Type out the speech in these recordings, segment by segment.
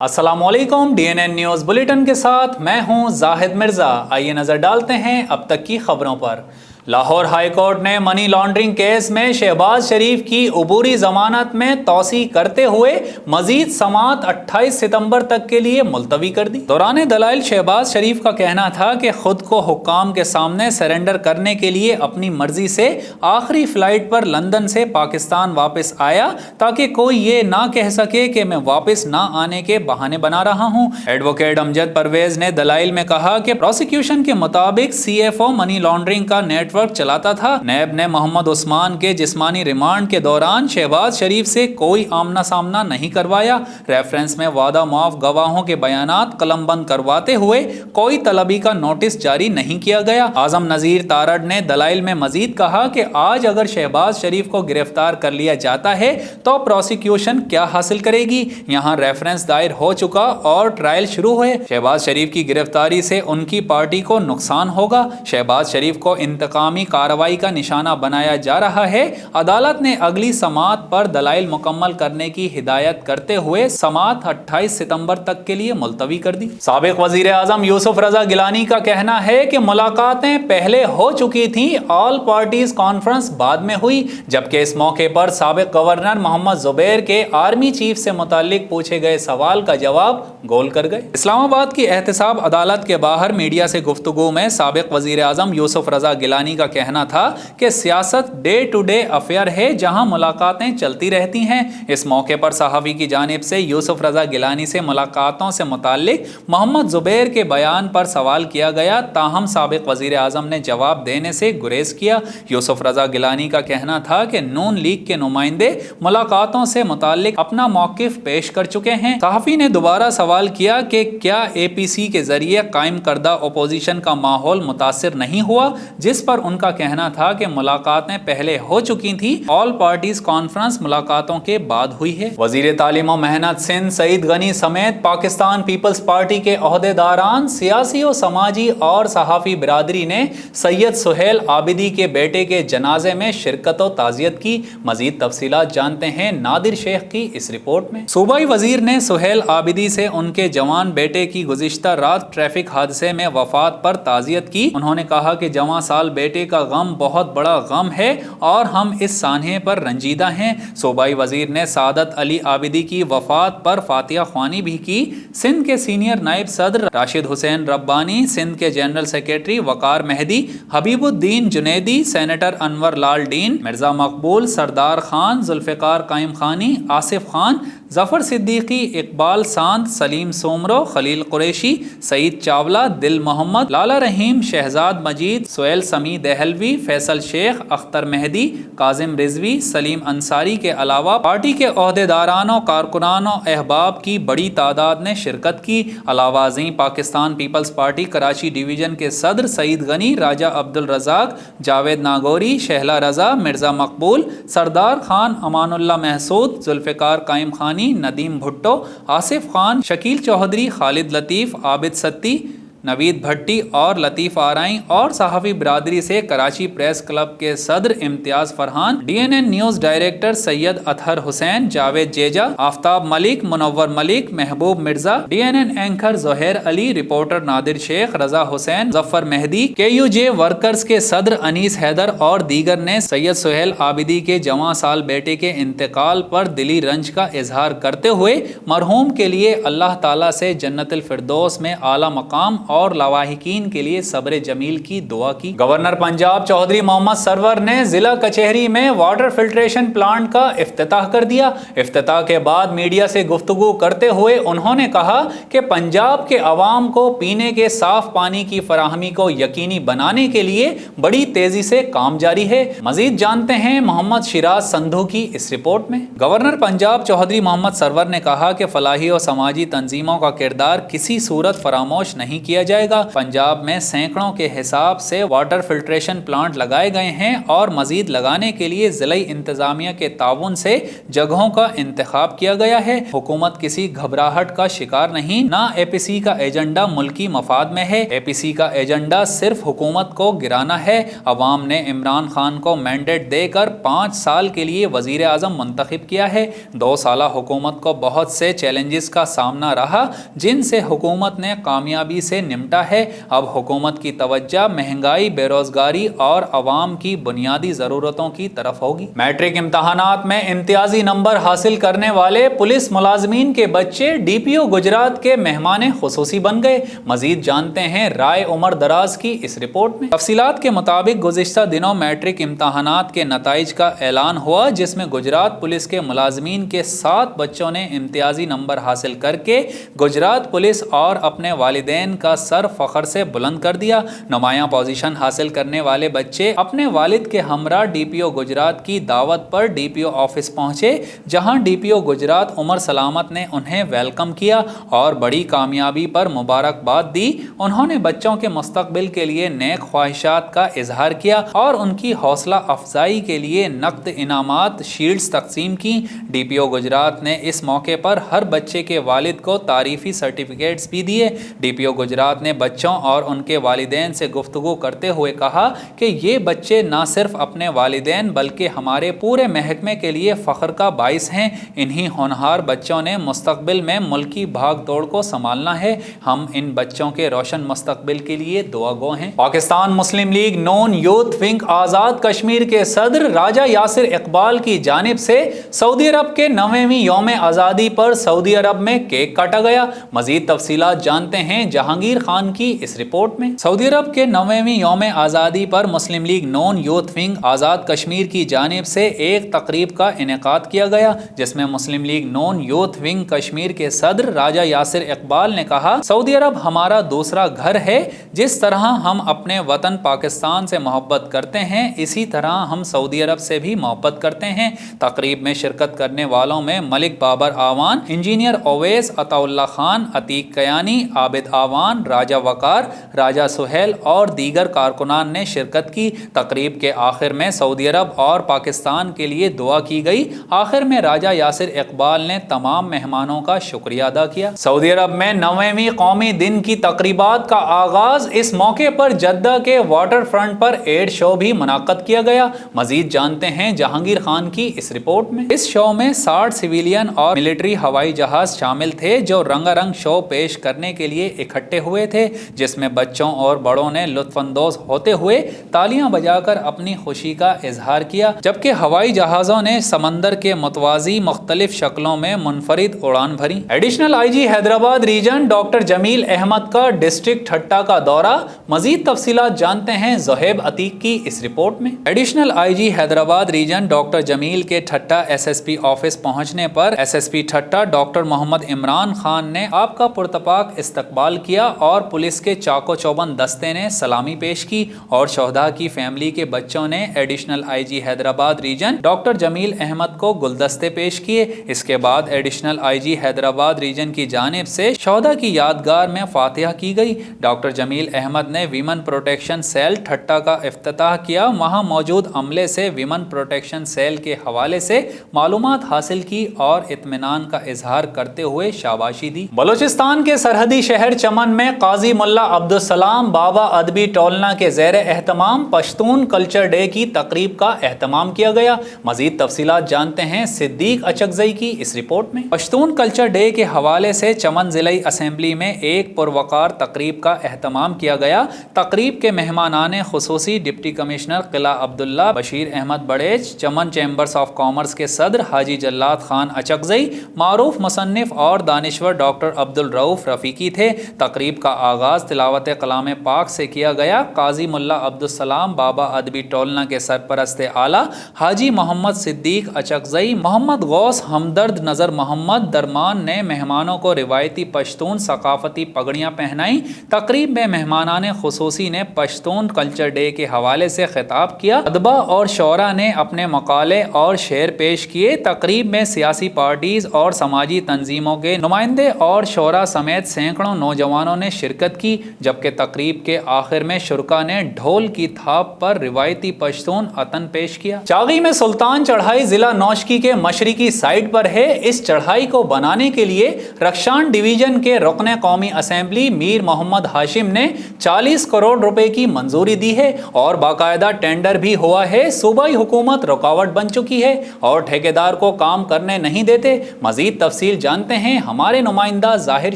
अस्सलाम वालेकुम। DNN news bulletin के साथ मैं हूं जाहिद मिर्ज़ा। आइए नज़र डालते हैं अब तक की खबरों पर। लाहौर हाई कोर्ट ने मनी लॉन्ड्रिंग केस में शहबाज शरीफ की अबूरी जमानत में तोसी करते हुए मजीद समाअत 28 सितंबर तक के लिए मुलतवी कर दी। दौरान दलाइल शहबाज शरीफ का कहना था कि खुद को हुक्काम के सामने सरेंडर करने के लिए अपनी मर्जी से आखिरी फ्लाइट पर लंदन से पाकिस्तान वापस आया ताकि कोई ये ना कह सके कि मैं वापस ना आने के बहाने बना रहा हूँ। एडवोकेट अमजद परवेज ने दलाइल में कहा कि प्रोसिक्यूशन के मुताबिक CFO मनी लॉन्ड्रिंग का नेटवर्क चलाता था। नैब ने मोहम्मद उस्मान के जिस्मानी रिमांड के दौरान शहबाज शरीफ से कोई आमना सामना नहीं करवाया। रेफरेंस में वादा मुआफ गवाहों के बयानात कलमबंद करवाते हुए कोई तलबी का नोटिस जारी नहीं किया गया। आजम नजीर तारड़ ने दलाइल में मजीद कहा कि आज अगर शहबाज शरीफ को गिरफ्तार कर लिया जाता है तो प्रोसिक्यूशन क्या हासिल करेगी। यहाँ रेफरेंस दायर हो चुका और ट्रायल शुरू हुए। शहबाज शरीफ की गिरफ्तारी से उनकी पार्टी को नुकसान होगा। शहबाज शरीफ को इंतकामी कार्रवाई का निशाना बनाया जा रहा है। अदालत ने अगली समाअत पर दलाइल मुकम्मल करने की हिदायत करते हुए समाअत 28 सितंबर तक के लिए मुलतवी कर दी। साबिक वजीर आजम यूसुफ रजा गिलानी का कहना है कि मुलाकातें पहले हो चुकी थी, ऑल पार्टीज कॉन्फ्रेंस बाद में हुई, जबकि इस मौके पर साबिक गवर्नर मोहम्मद जुबैर के आर्मी चीफ से मुताल्लिक पूछे गए सवाल का जवाब गोल कर गए। इस्लामाबाद की एहतसाब अदालत के बाहर मीडिया से गुफ्तगू में साबिक वजीर आजम यूसुफ रजा गिलानी का कहना था कि सियासत डे टू डे अफेयर है जहां मुलाकातें चलती रहती हैं। इस मौके पर सहाफ़ी की जानिब से यूसुफ रजा गिलानी से मुलाकातों से मुताल्लिक मोहम्मद जुबैर के बयान पर सवाल किया गया, ताहम साबिक वजीर आजम ने जवाब देने से गुरेज किया। यूसुफ रजा गिलानी का कहना था कि नून लीग के नुमाइंदे मुलाकातों से मुताल्लिक अपना मौकिफ पेश कर चुके हैं। सहाफ़ी ने दोबारा सवाल किया कि क्या APC के जरिए कायम करदा अपोजिशन का माहौल मुतासिर नहीं हुआ, जिस पर उनका कहना था कि मुलाकातें पहले हो चुकी थी, ऑल पार्टीज कॉन्फ्रेंस मुलाकातों के बाद हुई है। वजीर तालीम और मेहनत सिंध सईद गनी समेत पाकिस्तान पीपल्स पार्टी के ओहदेदारान, सियासी और समाजी और सहाफ़ी बिरादरी ने सैयद सुहेल आबिदी के बेटे के जनाजे में शिरकत और ताज़ियत की। मजीद तफसीलात जानते हैं नादिर शेख की इस रिपोर्ट में। सूबाई वजीर ने सुहेल आबिदी से उनके जवान बेटे की गुज़िश्ता रात ट्रैफिक हादसे में वफात पर ताज़ियत की। उन्होंने कहा कि जवां साल बेटे का गम बहुत बड़ा गम है और हम इस सान्हे पर रंजीदा हैं। सूबाई वजीर ने सादत अली आबिदी की वफात पर फातिहा ख्वानी भी की। सिंध के सीनियर नायब सदर राशिद हुसैन रब्बानी, सिंध के जनरल सेक्रेटरी वकार मेहदी, हबीबुद्दीन जुनैदी, सेनेटर अनवर लाल डीन, मिर्जा मकबूल, सरदार खान, जुल्फ़िकार कायम खानी, आसिफ खान, जफर सिद्दीकी, इकबाल सांद, सलीम सोमरो, खलील कुरैशी, सईद चावला, दिल मोहम्मद, लाला रहीम, शहजाद मजीद, सोहेल समी दहलवी, फैसल शेख, अख्तर मेहदी, काजिम रिजवी, सलीम अंसारी के अलावा पार्टी के ओहदेदारानों, कारकुनानों, अहबाब की बड़ी तादाद ने शिरकत की। अलावा अज़ीं Pakistan Peoples Party Karachi division के सदर सईद गनी, राजा अब्दुल रज़ाक, जावेद नागौरी, शहला रजा, मिर्ज़ा मकबूल, सरदार खान, अमानुल्लाह महसूद, जुल्फ़िकार कायम खानी, नदीम भुट्टो, आसिफ खान, शकील चौधरी, खालिद लतीफ़, आबिद सत्ती, नवीद भट्टी और लतीफ़ आराई और सहाफ़ी बिरादरी से कराची प्रेस क्लब के सदर Imtiaz Farhan, DNN news director Syed Athar Hussain, Javed जेजा, Aftab Malik, Munawar Malik, Mehboob Mirza, DNN anchor Zohair Ali, reporter Nadir Sheikh, Raza Hussain, Jafar Mehdi, KUJ workers के सदर अनीस हैदर और दीगर ने सैयद सुहेल आबिदी के जवां साल बेटे के इंतकाल पर दिली रंज का इजहार करते हुए मरहूम के लिए अल्लाह ताला से जन्नतुल फिरदौस में आला मकाम और लवाहिकीन के लिए सब्र जमील की दुआ की। गवर्नर पंजाब चौधरी मोहम्मद सरवर ने जिला कचहरी में वाटर फिल्ट्रेशन प्लांट का इफ्तिताह कर दिया। इफ्तिताह के बाद मीडिया से गुफ्तगू करते हुए उन्होंने कहा कि पंजाब के अवाम को पीने के साफ पानी की फराहमी को यकीनी बनाने के लिए बड़ी तेजी से काम जारी है। मजीद जानते हैं मोहम्मद शिराज संधू की इस रिपोर्ट में। गवर्नर पंजाब चौधरी मोहम्मद सरवर ने कहा कि फलाही और समाजी तंजीमों का किरदार किसी सूरत फरामोश नहीं किया किया जाएगा। पंजाब में सैकड़ों के हिसाब से वाटर फिल्ट्रेशन प्लांट लगाए गए हैं और मजीद लगाने के लिए जिला इंतजामिया के ताउन से जगहों का इंतखाब किया गया है। हुकूमत किसी घबराहट का शिकार नहीं, ना APC का एजेंडा मुल्की मफाद में है। APC का एजेंडा सिर्फ हुकूमत को गिराना है। अवाम ने इमरान खान को मैंडेट देकर 5 साल के लिए वजीर आजम मुंतखब किया है। 2 साल हुकूमत को बहुत से चैलेंजेस का सामना रहा जिनसे हुकूमत ने कामयाबी से निपटा है। अब हुकूमत की तवज्जो महंगाई, बेरोजगारी और अवाम की बुनियादी ज़रूरतों की तरफ होगी। मैट्रिक इम्तहानात में इम्तियाजी नंबर हासिल करने वाले पुलिस मुलाजमीन के बच्चे DPO गुजरात के मेहमान खुसूसी बन गए। मजीद जानते हैं राय उमर दराज की इस रिपोर्ट में। तफसीलात के मुताबिक गुज़िश्ता दिनों मैट्रिक इम्तहानात के नताइज का ऐलान हुआ जिसमें गुजरात पुलिस के मुलाजमीन के 7 बच्चों ने इम्तियाजी नंबर हासिल करके गुजरात पुलिस और अपने वालिदैन का सर फख्र से बुलंद कर दिया। नुमायां पोजीशन हासिल करने वाले बच्चे अपने वालिद के हमरा DPO गुजरात की दावत पर DPO ऑफिस पहुंचे, जहां DPO गुजरात उमर सलामत ने उन्हें वेलकम किया और बड़ी कामयाबी पर मुबारकबाद दी। उन्होंने बच्चों के मुस्तकबिल के लिए नेक ख्वाहिशात का इजहार किया और उनकी हौसला अफजाई के लिए नकद इनामात शील्ड्स तकसीम की। DPO गुजरात ने इस मौके पर हर बच्चे के वालिद को तारीफी सर्टिफिकेट्स भी दिए। DPO गुजरात ने बच्चों और उनके वालिदैन से गुफ्तगू करते हुए कहा कि ये बच्चे न सिर्फ अपने वालिदैन बल्कि हमारे पूरे महकमे के लिए फ़ख्र का बाइस हैं। इन्हीं होनहार बच्चों ने मुस्तकबिल में मुल्की भाग दौड़ को संभालना है। हम इन बच्चों के रोशन मुस्तकबिल के लिए दुआगो हैं। पाकिस्तान मुस्लिम लीग नून यूथ विंग आज़ाद कश्मीर के सदर राजा यासिर इकबाल की जानिब से सऊदी अरब के 9वीं यौम आज़ादी पर सऊदी अरब में केक काटा गया। मजीद तफसीलात जानते हैं जहांगीर खान की इस रिपोर्ट में। सऊदी अरब के 9वीं यौम आज़ादी पर मुस्लिम लीग नून यूथ विंग आज़ाद कश्मीर की जानिब से एक तकरीब का इनेकाद किया गया जिसमें मुस्लिम लीग नून यूथ विंग कश्मीर के सदर राजा यासिर इकबाल ने कहा, सऊदी अरब हमारा दूसरा घर है। जिस तरह हम अपने वतन पाकिस्तान से मोहब्बत करते हैं इसी तरह हम सऊदी अरब से भी मोहब्बत करते हैं। तकरीब में शिरकत करने वालों में मलिक बाबर आवान, इंजीनियर ओवैस, अताउल्ला खान, अतीक कयानी, आबिद आवान, राजा वकार, राजा सुहेल और दीगर कारकुनान ने शिरकत की। तकरीब के आखिर में सऊदी अरब और पाकिस्तान के लिए दुआ की गई। आखिर में राजा यासिर इकबाल ने तमाम मेहमानों का शुक्रिया अदा किया। सऊदी अरब में 9वीं कौमी दिन की तकरीबात का आगाज। इस मौके पर जद्दा के वाटर फ्रंट पर एड शो भी मुनाक़द किया गया। मजीद जानते हैं जहांगीर खान की इस रिपोर्ट में। इस शो में 60 सिविलियन और मिलिट्री हवाई जहाज शामिल थे जो रंगारंग शो पेश करने के लिए इकट्ठे हुए थे, जिसमें बच्चों और बड़ों ने लुत्फानंदोज होते हुए तालियां बजाकर अपनी खुशी का इजहार किया, जबकि हवाई जहाज़ों ने समंदर के मुतवाज़ी मुख्तलिफ शक्लों में मुनफरिद उड़ान भरी। Additional IG Hyderabad region doctor Jameel Ahmed का डिस्ट्रिक्ट ठट्टा का दौरा। मजीद तफसीलात जानते हैं ज़ुहैब अतीक की इस रिपोर्ट में। Additional IG Hyderabad region doctor Jameel के ठट्टा SSP ऑफिस पहुंचने पर SSP ठट्टा डॉक्टर मोहम्मद इमरान खान ने आपका पुरतपाक इस्तकबाल किया और पुलिस के चाको चौबंद दस्ते ने सलामी पेश की और शोहदा की फैमिली के बच्चों ने additional IG Hyderabad region doctor Jameel Ahmed को गुलदस्ते पेश किए। इसके बाद एडिशनल IG हैदराबाद रीजन की जानिब से शोहदा की यादगार में फातिहा की गई। डॉक्टर जमील अहमद ने विमन प्रोटेक्शन सेल ठट्टा का इफ्तिताह किया। वहां मौजूद अमले से विमन प्रोटेक्शन सेल के हवाले से मालूमात हासिल की और इत्मीनान का इजहार करते हुए शाबाशी दी। बलूचिस्तान के सरहदी शहर चमन में काजी मुल्ला अब्दुल सलाम बाबा अदबी टोलना के ज़ेर एहतमाम पश्तून कल्चर डे की तकरीब का एहतमाम किया गया। मजीद तफसीलात जानते हैं सिद्दीक अचकज़ई की इस रिपोर्ट में। पश्तून कल्चर डे के हवाले से चमन ज़िलाई असेंबली में एक पुरवकार तकरीब का एहतमाम किया गया। तकरीब के मेहमानाने खुसूसी deputy commissioner Qila Abdullah, Bashir Ahmed Barech, Chaman chambers of commerce के सदर हाजी जल्लाद खान अचकज़ई, मारूफ मुसन्निफ और दानिश्वर डॉक्टर अब्दुल रऊफ रफ़ीकी थे। तकरीब का आगाज़ तिलावत कलाम पाक से किया गया। काजी मुल्ला अब्दुल सलाम बाबा अदबी टोलना के सरपरस्त आला हाजी मोहम्मद सिद्दीक अचकज़ई, मोहम्मद गौस हमदर्द नज़र मोहम्मद दरमान ने मेहमानों को रिवायती पश्तून सकाफती पगड़ियाँ पहनाई। तकरीब में मेहमानाने खुसूसी ने पश्तून कल्चर डे के हवाले से खिताब किया। अदबा और शोरा ने अपने मकाले और शेर पेश किए। तकरीब में सियासी पार्टीज और समाजी तंजीमों के नुमाइंदे और शोरा समेत सैकड़ों नौजवानों ने نے شرکت کی، جبکہ تقریب کے آخر میں شرکا نے ڈھول کی تھاپ پر روایتی پشتون عطن پیش کیا۔ چاغی میں سلطان چڑھائی ضلع نوشکی کے مشرقی سائٹ پر ہے۔ اس چڑھائی کو بنانے کے لیے رخشان ڈویژن کے رکن قومی اسمبلی میر محمد ہاشم نے 40 کروڑ روپے کی منظوری دی ہے اور باقاعدہ ٹینڈر بھی ہوا ہے۔ صوبائی حکومت رکاوٹ بن چکی ہے اور ٹھیکیدار کو کام کرنے نہیں دیتے۔ مزید تفصیل جانتے ہیں ہمارے نمائندہ ظاہر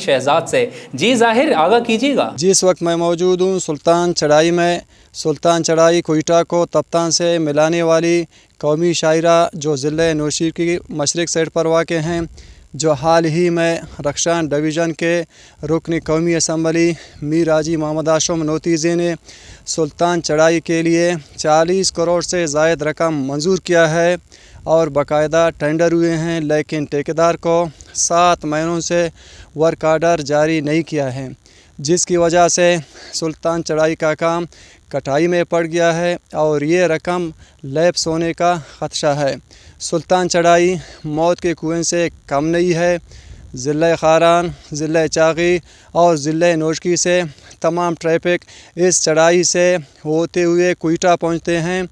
شہزاد سے۔ جی ظاہر، آگاہ کیجیے گا۔ جی، اس وقت میں موجود ہوں سلطان چڑھائی میں۔ سلطان چڑھائی کوئٹہ کو تپتان سے ملانے والی قومی شاہراہ جو ضلع نوشی کی مشرق سائٹ پر واقع ہیں، جو حال ہی میں رخشان ڈویژن کے رکن قومی اسمبلی میر حاجی محمد ہاشم نوتیزی نے سلطان چڑھائی کے لیے 40 کروڑ سے زائد رقم منظور کیا ہے اور باقاعدہ ٹینڈر ہوئے ہیں، لیکن ٹھیکیدار کو 7 مہینوں سے ورک آرڈر جاری نہیں کیا ہے، جس کی وجہ سے سلطان چڑھائی کا کام کٹائی میں پڑ گیا ہے اور یہ رقم لیپس ہونے کا خدشہ ہے۔ سلطان چڑھائی موت کے کنویں سے کم نہیں ہے۔ ضلع خاران، ضلع چاغی اور ضلع نوشکی سے تمام ٹریفک اس چڑھائی سے ہوتے ہوئے کوئٹہ پہنچتے ہیں۔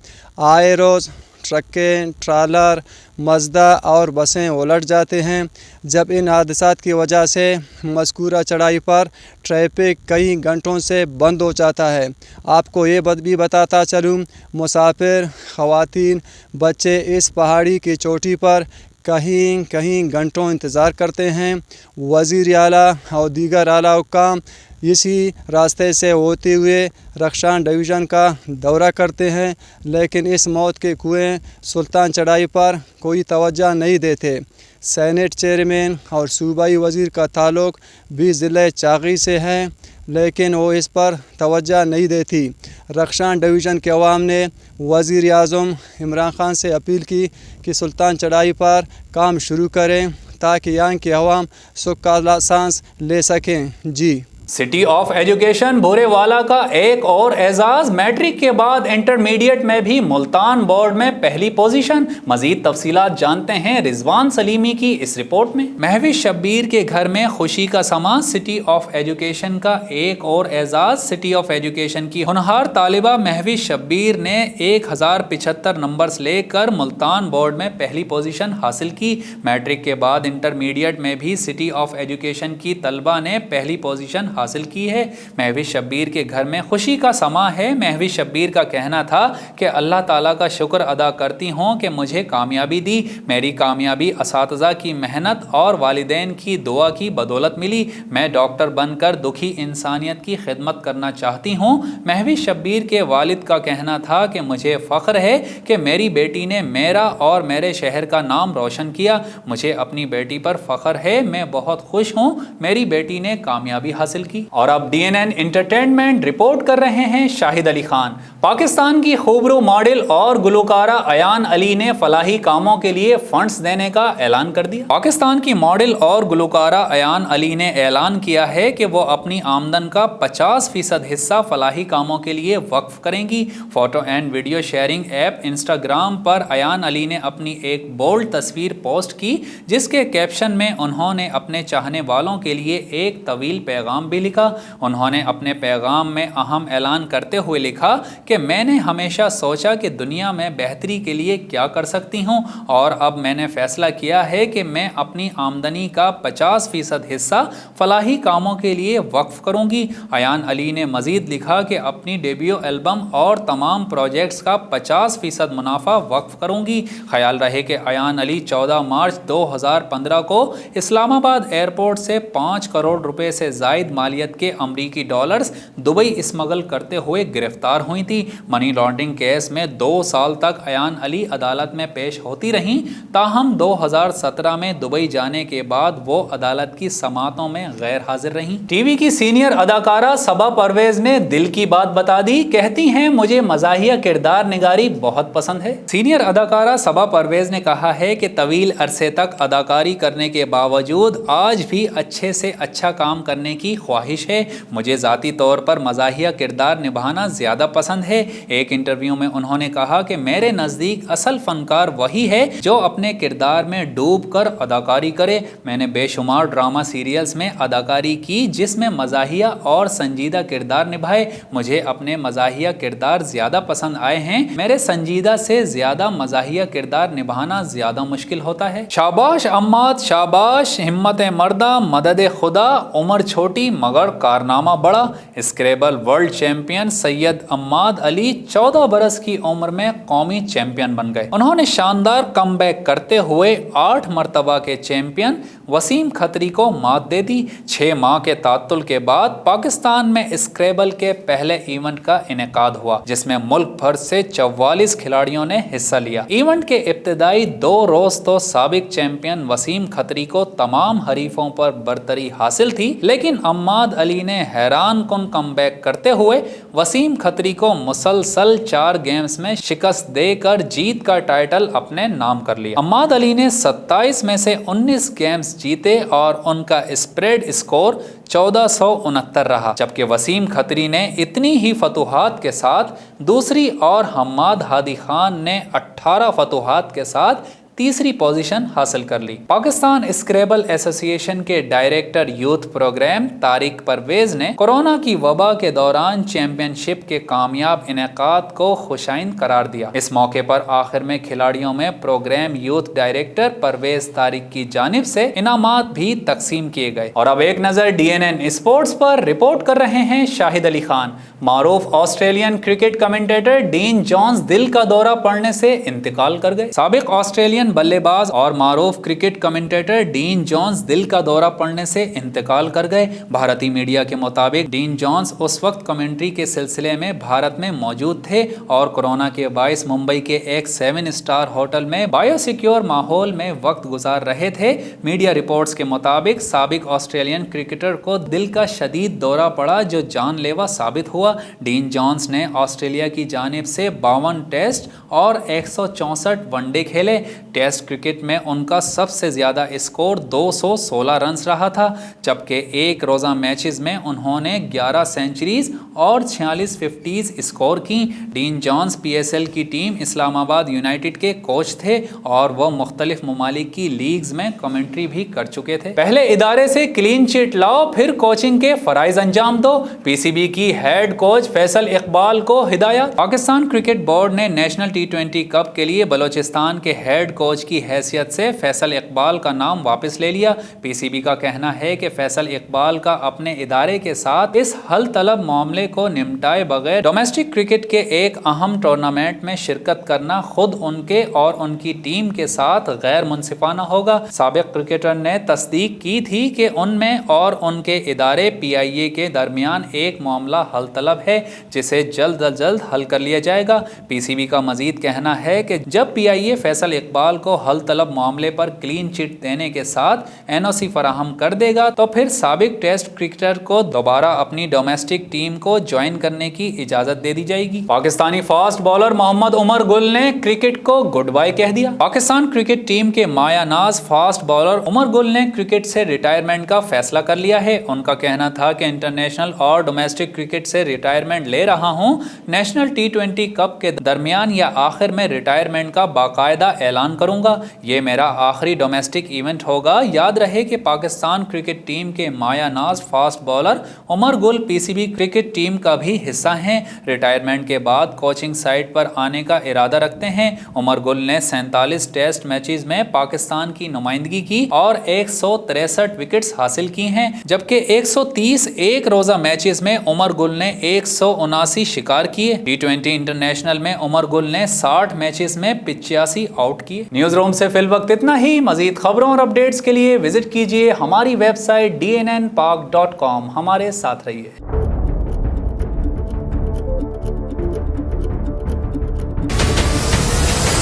آئے روز ٹرکیں، ٹرالر، مزدہ اور بسیں الٹ جاتے ہیں۔ جب ان حادثات کی وجہ سے مذکورہ چڑھائی پر ٹریفک کئی گھنٹوں سے بند ہو جاتا ہے۔ آپ کو یہ بھی بتاتا چلوں، مسافر، خواتین، بچے اس پہاڑی کی چوٹی پر کہیں گھنٹوں انتظار کرتے ہیں۔ وزیر اعلیٰ اور دیگر اعلیٰ حکام اسی راستے سے ہوتے ہوئے رخشان ڈویژن کا دورہ کرتے ہیں، لیکن اس موت کے کنویں سلطان چڑھائی پر کوئی توجہ نہیں دیتے۔ سینیٹ چیئرمین اور صوبائی وزیر کا تعلق بھی ضلع چاغی سے ہے، لیکن وہ اس پر توجہ نہیں دیتی۔ رخشان ڈویژن کے عوام نے وزیر اعظم عمران خان سے اپیل کی کہ سلطان چڑھائی پر کام شروع کریں تاکہ یہاں کے عوام سکھ کا سانس لے سکیں۔ جی، سٹی آف ایجوکیشن بھورے والا کا ایک اور اعزاز، میٹرک کے بعد انٹرمیڈیٹ میں بھی ملتان بورڈ میں پہلی پوزیشن۔ مزید تفصیلات جانتے ہیں رضوان سلیمی کی اس رپورٹ میں۔ مہوش شبیر کے گھر میں خوشی کا سما، سٹی آف ایجوکیشن کا ایک اور اعزاز۔ سٹی آف ایجوکیشن کی ہونہار طالبہ مہوش شبیر نے 1075 نمبرز لے کر ملتان بورڈ میں پہلی پوزیشن حاصل کی۔ میٹرک کے بعد انٹرمیڈیٹ میں بھی سٹی آف ایجوکیشن کی طلبہ نے پہلی پوزیشن حاصل کی ہے۔ مہوش شبیر کے گھر میں خوشی کا سما ہے۔ مہوش شبیر کا کہنا تھا کہ اللہ تعالیٰ کا شکر ادا کرتی ہوں کہ مجھے کامیابی دی۔ میری کامیابی اساتذہ کی محنت اور والدین کی دعا کی بدولت ملی۔ میں ڈاکٹر بن کر دکھی انسانیت کی خدمت کرنا چاہتی ہوں۔ مہوش شبیر کے والد کا کہنا تھا کہ مجھے فخر ہے کہ میری بیٹی نے میرا اور میرے شہر کا نام روشن کیا۔ مجھے اپنی بیٹی پر فخر ہے۔ میں بہت خوش ہوں میری بیٹی نے کامیابی حاصل کی۔ اور اب DNN انٹرٹینمنٹ رپورٹ کر رہے ہیں شاہد علی خان۔ پاکستان کی خوبرو ماڈل اور گلوکارہ ایان علی نے فلاحی کاموں کے لیے فنڈز دینے کا اعلان کر دیا۔ پاکستان کی ماڈل اور گلوکارہ ایان علی نے اعلان کیا ہے کہ وہ اپنی آمدن کا 50% حصہ فلاحی کاموں کے لیے وقف کریں گی۔ Photo and video sharing app Instagram پر ایان علی نے اپنی ایک بولڈ تصویر پوسٹ کی، جس کے کیپشن میں انہوں نے اپنے چاہنے والوں کے لیے ایک طویل پیغام بھی لکھا۔ انہوں نے اپنے پیغام میں اہم اعلان کرتے ہوئے لکھا کہ میں نے ہمیشہ سوچا کہ دنیا میں بہتری کے لیے کیا کر سکتی ہوں، اور اب میں نے فیصلہ کیا ہے کہ میں اپنی آمدنی کا 50% حصہ فلاحی کاموں کے لیے وقف کروں گی۔ ایان علی نے مزید لکھا کہ اپنی ڈیبیو البم اور تمام پروجیکٹس کا 50% منافع وقف کروں گی۔ خیال رہے کہ ایان علی 14 مارچ 2015 کو اسلام آباد ایئرپورٹ سے 5 کروڑ روپے سے زائد مالیت کے امریکی ڈالرز دبئی اسمگل کرتے ہوئے گرفتار ہوئی تھی۔ منی لانڈرنگ کیس میں 2 سال تک ایان علی عدالت میں پیش ہوتی رہیں، تاہم 2017 میں دبئی جانے کے بعد وہ عدالت کی سماعتوں میں غیر حاضر رہیں۔ ٹی وی کی سینئر اداکارہ صبا پرویز نے دل کی بات بتا دی، کہتی ہیں مجھے مزاحیہ کردار نگاری بہت پسند ہے۔ سینئر اداکارہ صبا پرویز نے کہا ہے کہ طویل عرصے تک اداکاری کرنے کے باوجود آج بھی اچھے سے اچھا کام کرنے کی ख्वाहिश है। मुझे ज़ाती तौर पर मज़ाहिया किरदार निभाना ज़्यादा पसंद है। एक इंटरव्यू में उन्होंने कहा कि मेरे नज़दीक असल फ़नकार वही है जो अपने किरदार में डूब कर अदाकारी करे। मैंने बेशुमार ड्रामा सीरियल्स में अदाकारी की जिसमें मज़ाहिया और संजीदा किरदार निभाए। मुझे अपने मज़ाहिया किरदार ज़्यादा पसंद आए हैं। मेरे संजीदा से ज़्यादा मज़ाहिया किरदार निभाना ज़्यादा मुश्किल होता है। शाबाश अम्माद, शाबाश, हिम्मत मर्दा, मदद खुदा, उम्र छोटी मगर कारनामा बड़ा। स्क्रैबल वर्ल्ड चैंपियन सैयद अम्माद अली 14 बरस की उम्र में कौमी चैंपियन बन गए। उन्होंने शानदार कमबैक करते हुए 8 मरतबा के चैंपियन वसीम खत्री को मात दे दी। 6 माह के तात्तुल के बाद पाकिस्तान में स्क्रैबल के पहले इवेंट का इनेकाद हुआ जिसमें मुल्क भर से 44 खिलाड़ियों ने हिस्सा लिया। इवेंट के इब्तिदाई 2 रोज तो साबिक चैंपियन वसीम खत्री को तमाम हरीफों पर बरतरी हासिल थी, लेकिन अम्माद अली ने हैरान कुन कमबैक करते हुए वसीम खत्री को मुसलसल 4 गेम्स में शिकस्त देकर जीत का टाइटल अपने नाम कर लिया। अम्माद अली ने 27 में से 19 गेम्स जीते और उनका स्प्रेड स्कोर 1469 रहा, जबकि वसीम खत्री ने इतनी ही फतुहात के साथ दूसरी और हम्माद हादी खान ने 18 फतुहात के साथ तीसरी पोजीशन हासिल कर ली। पाकिस्तान स्क्रैबल एसोसिएशन के director youth program Tariq Parvez ने कोरोना की वबा के दौरान चैंपियनशिप के कामयाब इनेकाद को खुशाइन करार दिया। इस मौके पर आखिर में खिलाड़ियों में program youth director Parvez Tariq की जानिब से इनामात भी तकसीम किए गए। और अब एक नजर DNN स्पोर्ट्स पर रिपोर्ट कर रहे हैं शाहिद अली खान। मारूफ Australian cricket commentator Dean Jones दिल का दौरा पड़ने से इंतकाल कर गए। साबिक ऑस्ट्रेलियन बल्लेबाज और मारूफ क्रिकेट कमेंटेटर डीन जॉन्स दिल का दौरा पड़ने से इंतकाल कर गए। भारतीय मीडिया के मुताबिक डीन जॉन्स उस वक्त कमेंट्री के सिलसिले में भारत में मौजूद थे और कोरोना के बायस मुंबई के एक 7 स्टार होटल में बायोसिक्योर माहौल में वक्त गुजार रहे थे। मीडिया रिपोर्ट्स के मुताबिक साबिक ऑस्ट्रेलियन क्रिकेटर को दिल का शदीद दौरा पड़ा जो जानलेवा साबित हुआ। डीन जॉन्स ने ऑस्ट्रेलिया की जानिब से 52 टेस्ट और 164 वनडे खेले। टेस्ट क्रिकेट में उनका सबसे ज़्यादा स्कोर 216 रन्स रहा था, जबकि एक रोज़ा मैचेस में उन्होंने 11 सेंचुरीज और 46 50s स्कोर की। डीन जॉन्स PSL की टीम इस्लामाबाद यूनाइटेड के कोच थे और वह मुख्तलिफ ममालिक की लीग्स में कमेंट्री भी कर चुके थे। पहले इदारे से क्लीन चिट लाओ, फिर कोचिंग के फराइज अंजाम दो। PCB की हेड कोच फैसल इकबाल को हिदायत। पाकिस्तान क्रिकेट बोर्ड ने नेशनल T20 कप के लिए बलोचिस्तान के हेड कोच की हैसियत से फैसल इकबाल का नाम वापस ले लिया। PCB का कहना है कि फैसल इकबाल का अपने इदारे के साथ इस हल तलब मामले को निपटाए बगैर डोमेस्टिक क्रिकेट के एक अहम टूर्नामेंट में शिरकत करना खुद उनके और उनकी टीम के साथ गैर मुनसिफाना होगा। साबिक क्रिकेटर ने तस्दीक की थी कि उनमें और उनके इदारे PIA के दरमियान एक मामला हल तलब है जिसे जल्द अज जल्द हल कर लिया जाएगा। PCB का मजीद कहना है कि जब PIA फैसल इकबाल को हल तलब मामले पर क्लीन चिट देने के साथ NOC फराहम कर देगा तो फिर साबिक टेस्ट क्रिकेटर को दोबारा अपनी डोमेस्टिक टीम को ज्वाइन करने की इजाजत दे दी जाएगी। पाकिस्तानी फास्ट बॉलर मोहम्मद उमर गुल ने क्रिकेट को गुड बाय कह दिया। पाकिस्तान क्रिकेट टीम के मायानाज फास्ट बॉलर उमर गुल ने क्रिकेट से रिटायरमेंट का फैसला कर लिया है। उनका कहना था कि इंटरनेशनल और डोमेस्टिक क्रिकेट से रिटायरमेंट ले रहा हूं। नेशनल T20 कप के दरमियान या आखिर में रिटायरमेंट का बाकायदा ऐलान करूंगा। ये मेरा आखिरी डोमेस्टिक इवेंट होगा। याद रहे कि पाकिस्तान क्रिकेट टीम के मायानाज fast bowler Umar Gul PCB cricket team का भी हिस्सा हैं। रिटायरमेंट के बाद कोचिंग साइड पर आने का इरादा रखते हैं। उमर गुल ने 47 टेस्ट मैचेस में पाकिस्तान की नुमाइंदगी की और 163 विकेट्स हासिल की हैं, जबकि 130 एक रोजा मैचेस में उमर गुल ने 179 शिकार किए। T20 इंटरनेशनल में उमर गुल ने 60 मैचेस में 85 आउट किए। न्यूज रूम से फिल वक्त इतना ही। मजीद खबरों और अपडेट्स के लिए विजिट कीजिए हमारी वेबसाइट dnnpak.com। हमारे साथ रहिए।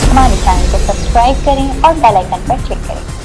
हमारे चैनल को सब्सक्राइब करें और बेल आइकन पर क्लिक करें।